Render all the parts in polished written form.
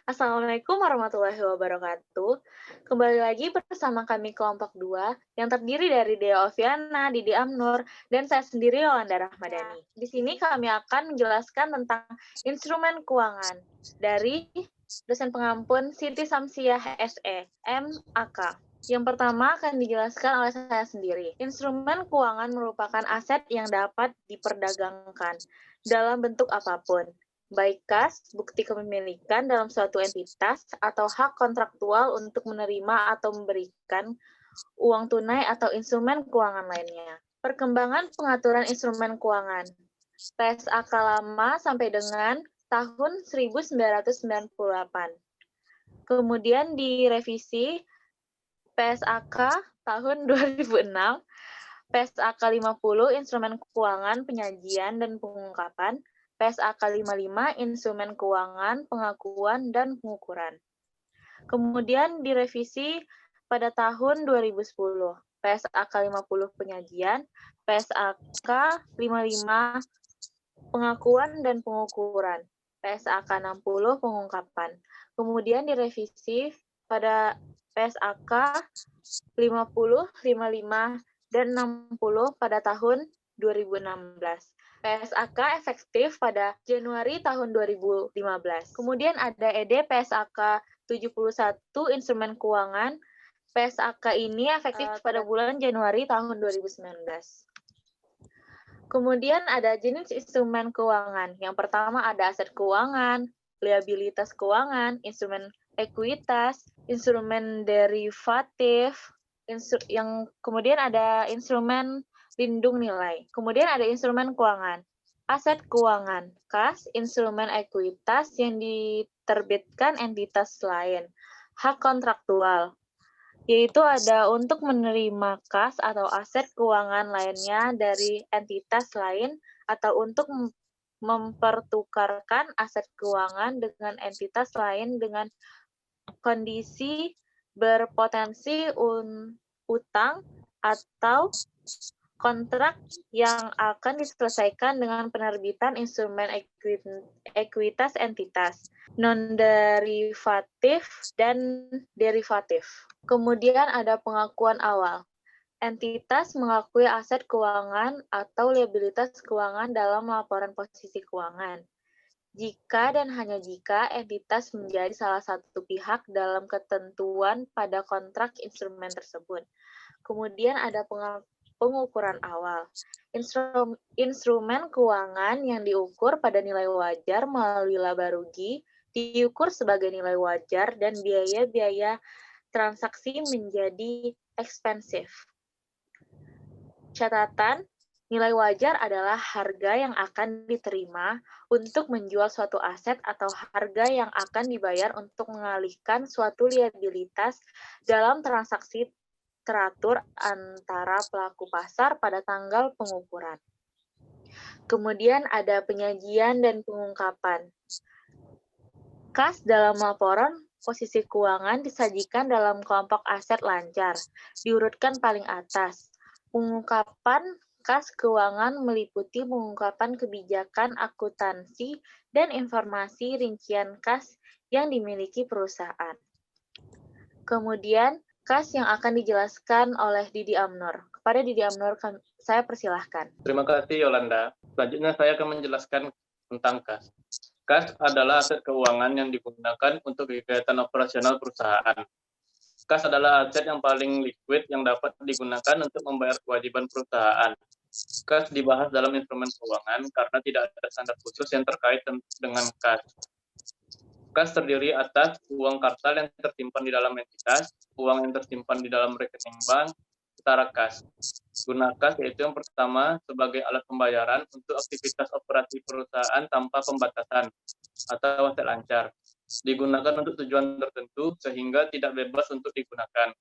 Assalamualaikum warahmatullahi wabarakatuh. Kembali lagi bersama kami kelompok 2 yang terdiri dari Dea Oviana, Didi Amnur, dan saya sendiri Yolanda Rahmadani. Di sini kami akan menjelaskan tentang instrumen keuangan dari dosen pengampun Siti Samsiah SE, MAK. Yang pertama akan dijelaskan oleh saya sendiri. Instrumen keuangan merupakan aset yang dapat diperdagangkan dalam bentuk apapun, baik kas, bukti kepemilikan dalam suatu entitas, atau hak kontraktual untuk menerima atau memberikan uang tunai atau instrumen keuangan lainnya. Perkembangan pengaturan instrumen keuangan. PSAK lama sampai dengan tahun 1998. Kemudian direvisi PSAK tahun 2006, PSAK 50 instrumen keuangan penyajian dan pengungkapan, PSAK 55 instrumen keuangan pengakuan dan pengukuran. Kemudian direvisi pada tahun 2010, PSAK 50 penyajian, PSAK 55 pengakuan dan pengukuran, PSAK 60 pengungkapan. Kemudian direvisi pada PSAK 50, 55, dan 60 pada tahun 2016. PSAK efektif pada Januari tahun 2015. Kemudian ada ED PSAK 71 instrumen keuangan. PSAK ini efektif pada bulan Januari tahun 2019. Kemudian ada jenis instrumen keuangan. Yang pertama ada aset keuangan, liabilitas keuangan, instrumen ekuitas, instrumen derivatif, yang kemudian ada instrumen lindung nilai. Kemudian ada instrumen keuangan, aset keuangan, kas, instrumen ekuitas yang diterbitkan entitas lain, hak kontraktual, yaitu ada untuk menerima kas atau aset keuangan lainnya dari entitas lain atau untuk mempertukarkan aset keuangan dengan entitas lain dengan kondisi berpotensi utang atau kontrak yang akan diselesaikan dengan penerbitan instrumen ekuitas entitas, non-derivatif, dan derivatif. Kemudian ada pengakuan awal. Entitas mengakui aset keuangan atau liabilitas keuangan dalam laporan posisi keuangan. Jika dan hanya jika entitas menjadi salah satu pihak dalam ketentuan pada kontrak instrumen tersebut. Kemudian ada pengukuran awal. Instrumen keuangan yang diukur pada nilai wajar melalui laba rugi diukur sebagai nilai wajar dan biaya-biaya transaksi menjadi ekspensif. Catatan, nilai wajar adalah harga yang akan diterima untuk menjual suatu aset atau harga yang akan dibayar untuk mengalihkan suatu liabilitas dalam transaksi teratur antara pelaku pasar pada tanggal pengukuran. Kemudian ada penyajian dan pengungkapan. Kas dalam laporan posisi keuangan disajikan dalam kelompok aset lancar, diurutkan paling atas. Pengungkapan kas keuangan meliputi pengungkapan kebijakan akuntansi dan informasi rincian kas yang dimiliki perusahaan. Kemudian, kas yang akan dijelaskan oleh Didi Amnur. Kepada Didi Amnur, saya persilahkan. Terima kasih, Yolanda. Selanjutnya saya akan menjelaskan tentang kas. Kas adalah aset keuangan yang digunakan untuk kegiatan operasional perusahaan. Kas adalah aset yang paling liquid yang dapat digunakan untuk membayar kewajiban perusahaan. Kas dibahas dalam instrumen keuangan karena tidak ada standar khusus yang terkait dengan kas. Kas terdiri atas uang kartal yang tersimpan di dalam entitas, uang yang tersimpan di dalam rekening bank, setara kas. Guna kas yaitu yang pertama sebagai alat pembayaran untuk aktivitas operasi perusahaan tanpa pembatasan atau aset lancar. Digunakan untuk tujuan tertentu sehingga tidak bebas untuk digunakan.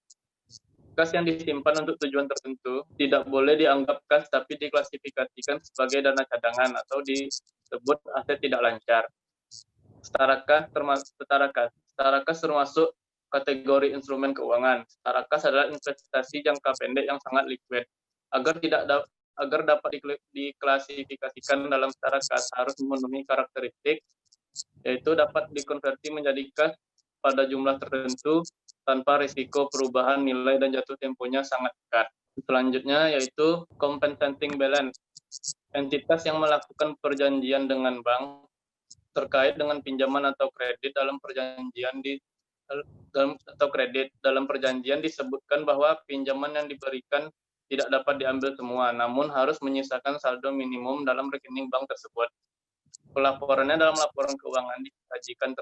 Kas yang disimpan untuk tujuan tertentu tidak boleh dianggap kas tapi diklasifikasikan sebagai dana cadangan atau disebut aset tidak lancar. Setara kas termasuk kategori instrumen keuangan. Setara kas adalah investasi jangka pendek yang sangat liquid. Agar dapat diklasifikasikan dalam setara kas harus memenuhi karakteristik yaitu dapat dikonversi menjadi kas pada jumlah tertentu tanpa risiko perubahan nilai dan jatuh temponya sangat dekat. Selanjutnya yaitu compensating balance. Entitas yang melakukan perjanjian dengan bank terkait dengan pinjaman atau kredit dalam perjanjian disebutkan bahwa pinjaman yang diberikan tidak dapat diambil semua, namun harus menyisakan saldo minimum dalam rekening bank tersebut. Pelaporannya dalam laporan keuangan disajikan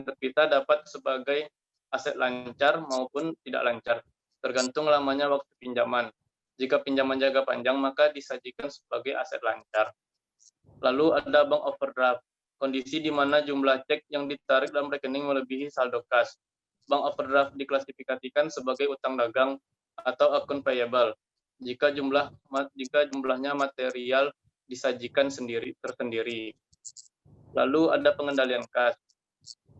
terpisah dapat sebagai aset lancar maupun tidak lancar, tergantung lamanya waktu pinjaman. Jika pinjaman jangka panjang, maka disajikan sebagai aset lancar. Lalu ada bank overdraft, kondisi di mana jumlah cek yang ditarik dalam rekening melebihi saldo kas. Bank overdraft diklasifikasikan sebagai utang dagang atau akun payable jika jumlahnya material disajikan tersendiri. Lalu ada pengendalian kas.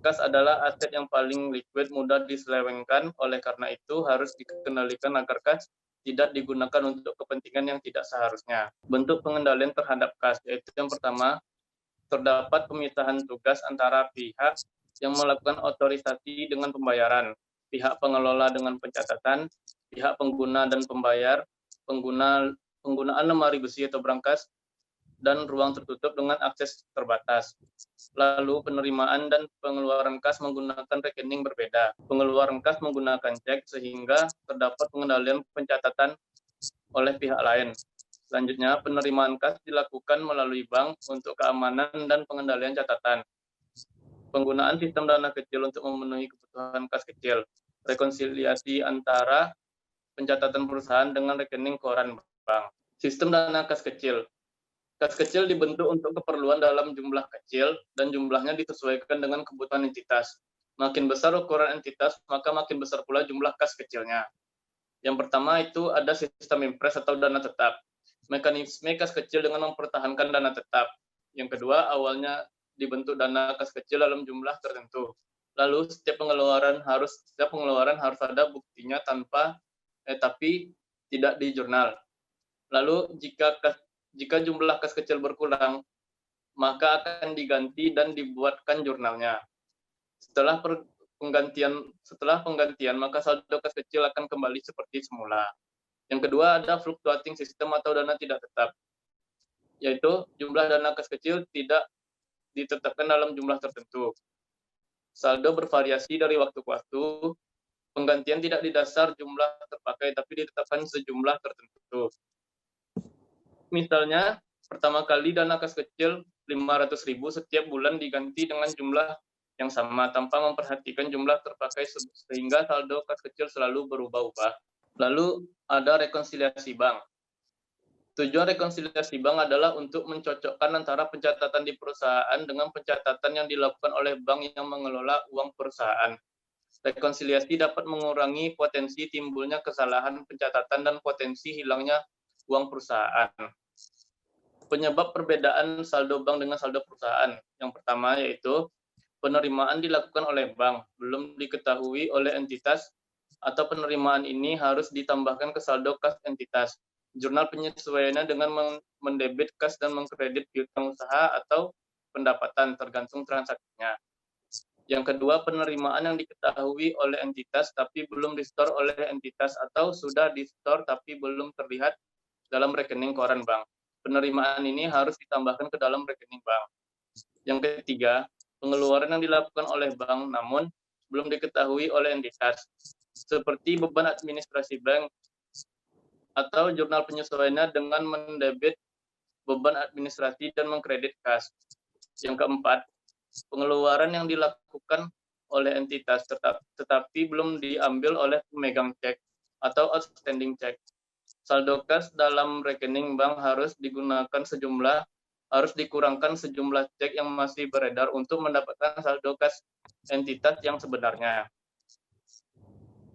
Kas adalah aset yang paling liquid, mudah diselewengkan, oleh karena itu harus dikendalikan agar kas tidak digunakan untuk kepentingan yang tidak seharusnya. Bentuk pengendalian terhadap kas, yaitu yang pertama, terdapat pemisahan tugas antara pihak yang melakukan otorisasi dengan pembayaran, pihak pengelola dengan pencatatan, pihak pengguna dan pembayar, penggunaan lemari besi atau brankas, dan ruang tertutup dengan akses terbatas. Lalu penerimaan dan pengeluaran kas menggunakan rekening berbeda. Pengeluaran kas menggunakan cek sehingga terdapat pengendalian pencatatan oleh pihak lain. Selanjutnya, penerimaan kas dilakukan melalui bank untuk keamanan dan pengendalian catatan. Penggunaan sistem dana kecil untuk memenuhi kebutuhan kas kecil. Rekonsiliasi antara pencatatan perusahaan dengan rekening koran bank. Sistem dana kas kecil. Kas kecil dibentuk untuk keperluan dalam jumlah kecil dan jumlahnya disesuaikan dengan kebutuhan entitas. Makin besar ukuran entitas, maka makin besar pula jumlah kas kecilnya. Yang pertama itu ada sistem impres atau dana tetap. Mekanisme kas kecil dengan mempertahankan dana tetap. Yang kedua, awalnya dibentuk dana kas kecil dalam jumlah tertentu. Lalu setiap pengeluaran harus ada buktinya tapi tidak di jurnal. Lalu jika jumlah kas kecil berkurang, maka akan diganti dan dibuatkan jurnalnya. Setelah penggantian, maka saldo kas kecil akan kembali seperti semula. Yang kedua ada fluctuating system atau dana tidak tetap, yaitu jumlah dana kas kecil tidak ditetapkan dalam jumlah tertentu. Saldo bervariasi dari waktu ke waktu. Penggantian tidak didasar jumlah terpakai, tapi ditetapkan sejumlah tertentu. Misalnya, pertama kali dana kas kecil 500.000 setiap bulan diganti dengan jumlah yang sama tanpa memperhatikan jumlah terpakai sehingga saldo kas kecil selalu berubah-ubah. Lalu ada rekonsiliasi bank. Tujuan rekonsiliasi bank adalah untuk mencocokkan antara pencatatan di perusahaan dengan pencatatan yang dilakukan oleh bank yang mengelola uang perusahaan. Rekonsiliasi dapat mengurangi potensi timbulnya kesalahan pencatatan dan potensi hilangnya uang perusahaan. Penyebab perbedaan saldo bank dengan saldo perusahaan. Yang pertama yaitu penerimaan dilakukan oleh bank, belum diketahui oleh entitas, atau penerimaan ini harus ditambahkan ke saldo kas entitas. Jurnal penyesuaiannya dengan mendebit kas dan mengkredit piutang usaha atau pendapatan tergantung transaksinya. Yang kedua, penerimaan yang diketahui oleh entitas tapi belum di-store oleh entitas atau sudah di-store tapi belum terlihat dalam rekening koran bank. Penerimaan ini harus ditambahkan ke dalam rekening bank. Yang ketiga, pengeluaran yang dilakukan oleh bank namun belum diketahui oleh entitas, seperti beban administrasi bank atau jurnal penyesuaiannya dengan mendebit beban administrasi dan mengkredit kas. Yang keempat, pengeluaran yang dilakukan oleh entitas tetapi belum diambil oleh pemegang cek atau outstanding cek. Saldo kas dalam rekening bank harus dikurangkan sejumlah cek yang masih beredar untuk mendapatkan saldo kas entitas yang sebenarnya.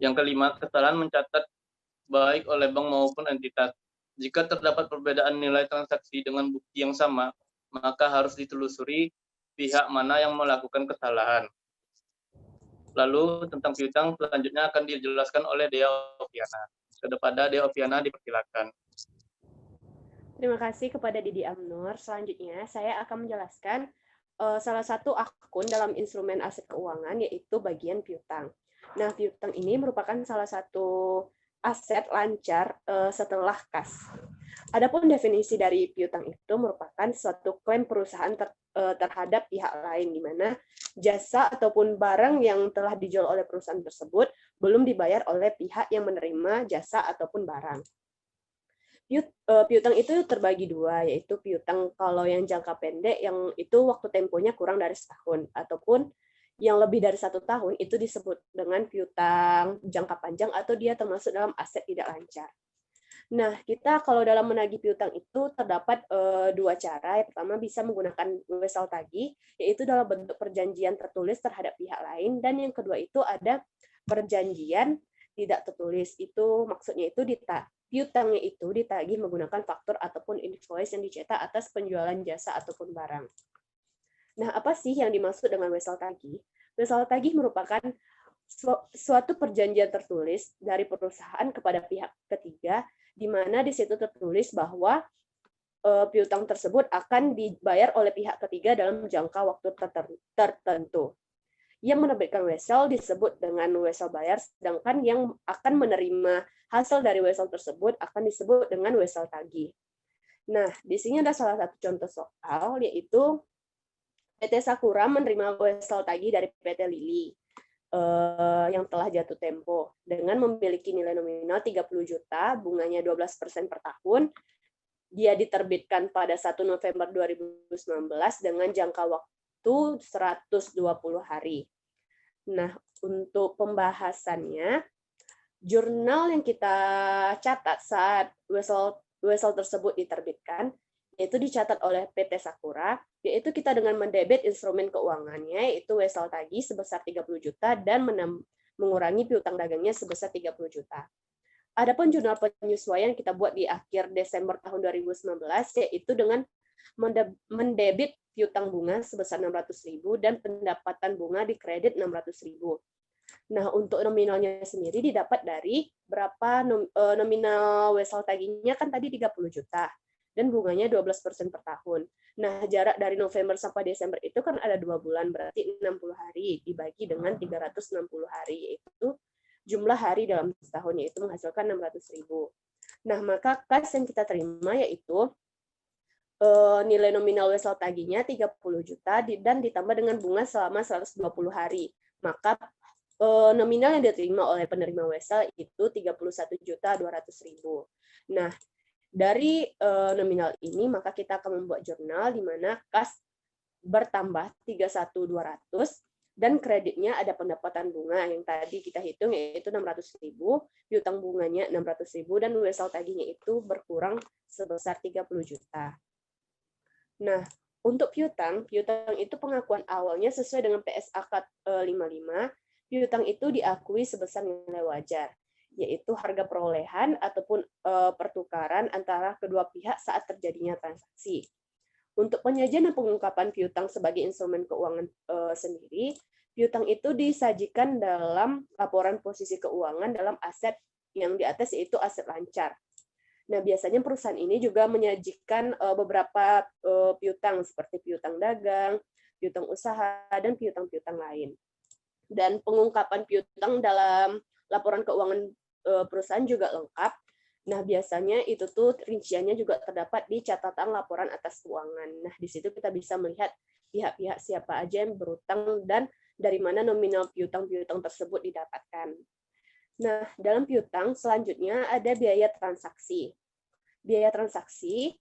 Yang kelima, kesalahan mencatat baik oleh bank maupun entitas. Jika terdapat perbedaan nilai transaksi dengan bukti yang sama, maka harus ditelusuri pihak mana yang melakukan kesalahan. Lalu tentang piutang selanjutnya akan dijelaskan oleh Dea Oviana. Kepada Dea Oviana dipersilakan. Terima kasih kepada Didi Amnur. Selanjutnya, saya akan menjelaskan salah satu akun dalam instrumen aset keuangan, yaitu bagian piutang. Nah, piutang ini merupakan salah satu aset lancar setelah kas. Adapun definisi dari piutang itu merupakan suatu klaim perusahaan terhadap pihak lain, di mana jasa ataupun barang yang telah dijual oleh perusahaan tersebut belum dibayar oleh pihak yang menerima jasa ataupun barang. Piutang itu terbagi dua, yaitu piutang kalau yang jangka pendek, yang itu waktu temponya kurang dari setahun, ataupun yang lebih dari 1 tahun, itu disebut dengan piutang jangka panjang, atau dia termasuk dalam aset tidak lancar. Nah, kita kalau dalam menagih piutang itu terdapat dua cara. Yang pertama bisa menggunakan wesel tagih, yaitu dalam bentuk perjanjian tertulis terhadap pihak lain, dan yang kedua itu ada perjanjian tidak tertulis. Itu maksudnya itu piutangnya itu ditagih menggunakan faktur ataupun invoice yang dicetak atas penjualan jasa ataupun barang. Nah, apa sih yang dimaksud dengan wesel tagih? Wesel tagih merupakan suatu perjanjian tertulis dari perusahaan kepada pihak ketiga, di mana di situ tertulis bahwa piutang tersebut akan dibayar oleh pihak ketiga dalam jangka waktu tertentu. Yang menerbitkan wesel disebut dengan wesel bayar, sedangkan yang akan menerima hasil dari wesel tersebut akan disebut dengan wesel tagih. Nah, di sini ada salah satu contoh soal, yaitu PT Sakura menerima wesel tagih dari PT Lili yang telah jatuh tempo dengan memiliki nilai nominal 30 juta, bunganya 12% per tahun. Dia diterbitkan pada 1 November 2019 dengan jangka waktu 120 hari. Nah, untuk pembahasannya, jurnal yang kita catat saat wesel tersebut diterbitkan, yaitu dicatat oleh PT Sakura, yaitu kita dengan mendebit instrumen keuangannya, yaitu wesel tagih sebesar 30 juta dan mengurangi piutang dagangnya sebesar 30 juta. Adapun jurnal penyesuaian kita buat di akhir Desember tahun 2019, yaitu dengan mendebit piutang bunga sebesar 600.000 dan pendapatan bunga di kredit 600.000. Nah, untuk nominalnya sendiri didapat dari berapa nominal wesel tagihnya kan tadi 30 juta. Dan bunganya 12% per tahun. Nah, jarak dari November sampai Desember itu kan ada 2 bulan, berarti 60 hari dibagi dengan 360 hari, yaitu jumlah hari dalam setahun, yaitu menghasilkan 600.000. Nah, maka kas yang kita terima yaitu nilai nominal wesel tagihnya 30 juta dan ditambah dengan bunga selama 120 hari. Maka nominal yang diterima oleh penerima wesel itu 31.200.000. Nah, dari nominal ini, maka kita akan membuat jurnal di mana kas bertambah 31.200 dan kreditnya ada pendapatan bunga yang tadi kita hitung yaitu 600.000, piutang bunganya 600.000 dan wesel tagihnya itu berkurang sebesar 30 juta. Nah, untuk piutang itu pengakuan awalnya sesuai dengan PSA 55, piutang itu diakui sebesar nilai wajar, yaitu harga perolehan ataupun pertukaran antara kedua pihak saat terjadinya transaksi. Untuk penyajian dan pengungkapan piutang sebagai instrumen keuangan sendiri, piutang itu disajikan dalam laporan posisi keuangan dalam aset yang di atas, yaitu aset lancar. Nah, biasanya perusahaan ini juga menyajikan beberapa piutang seperti piutang dagang, piutang usaha, dan piutang-piutang lain. Dan pengungkapan piutang dalam laporan keuangan perusahaan juga lengkap. Nah, biasanya itu tuh rinciannya juga terdapat di catatan laporan atas keuangan. Nah, di situ kita bisa melihat pihak-pihak siapa aja yang berutang dan dari mana nominal piutang-piutang tersebut didapatkan. Nah, dalam piutang selanjutnya ada biaya transaksi. Biaya transaksi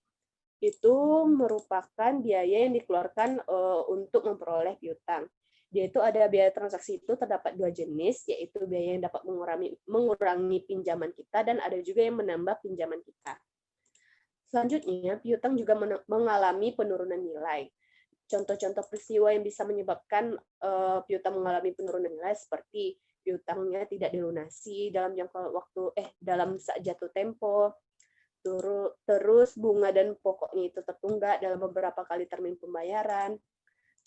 itu merupakan biaya yang dikeluarkan untuk memperoleh piutang. Yaitu ada biaya transaksi itu terdapat 2 jenis, yaitu biaya yang dapat mengurangi pinjaman kita dan ada juga yang menambah pinjaman kita. Selanjutnya, piutang juga mengalami penurunan nilai. Contoh-contoh peristiwa yang bisa menyebabkan piutang mengalami penurunan nilai seperti piutangnya tidak dilunasi dalam jangka waktu dalam jatuh tempo, terus bunga dan pokoknya itu tertunggak dalam beberapa kali termin pembayaran,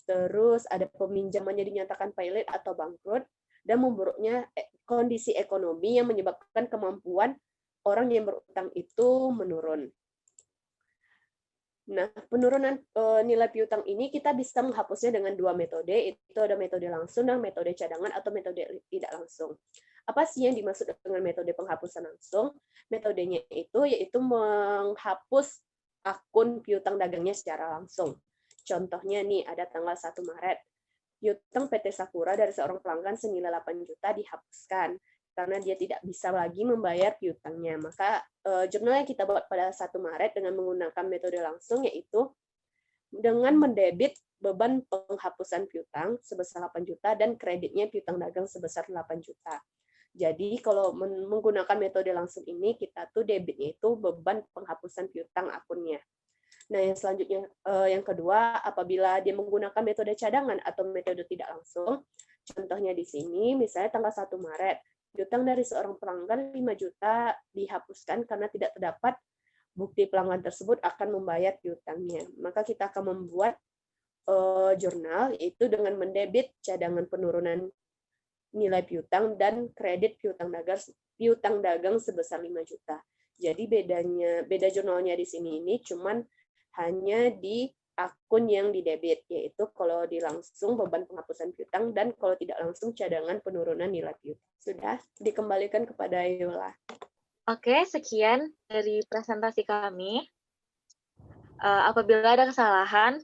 terus ada peminjamannya dinyatakan pailit atau bangkrut, dan memburuknya kondisi ekonomi yang menyebabkan kemampuan orang yang berutang itu menurun. Nah, penurunan nilai piutang ini kita bisa menghapusnya dengan dua metode, itu ada metode langsung dan metode cadangan atau metode tidak langsung. Apa sih yang dimaksud dengan metode penghapusan langsung? Metodenya itu yaitu menghapus akun piutang dagangnya secara langsung. Contohnya nih, ada tanggal 1 Maret. Piutang PT Sakura dari seorang pelanggan senilai 8 juta dihapuskan karena dia tidak bisa lagi membayar piutangnya. Maka jurnal yang kita buat pada 1 Maret dengan menggunakan metode langsung yaitu dengan mendebit beban penghapusan piutang sebesar 8 juta dan kreditnya piutang dagang sebesar 8 juta. Jadi kalau menggunakan metode langsung ini kita tuh debitnya itu beban penghapusan piutang akunnya. Nah, yang selanjutnya yang kedua, apabila dia menggunakan metode cadangan atau metode tidak langsung, contohnya di sini misalnya tanggal 1 Maret, piutang dari seorang pelanggan 5 juta dihapuskan karena tidak terdapat bukti pelanggan tersebut akan membayar piutangnya. Maka kita akan membuat jurnal yaitu dengan mendebit cadangan penurunan nilai piutang dan kredit piutang dagang sebesar 5 juta. Jadi beda jurnalnya di sini ini cuman hanya di akun yang didebit, yaitu kalau di langsung beban penghapusan piutang dan kalau tidak langsung cadangan penurunan nilai piutang. Sudah dikembalikan kepada Yola. Oke, sekian dari presentasi kami. Apabila ada kesalahan,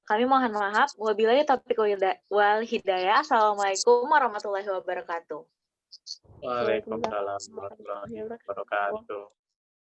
kami mohon maaf. Wabillahi taufiq wal hidayah. Assalamualaikum warahmatullahi wabarakatuh. Waalaikumsalam warahmatullahi wabarakatuh.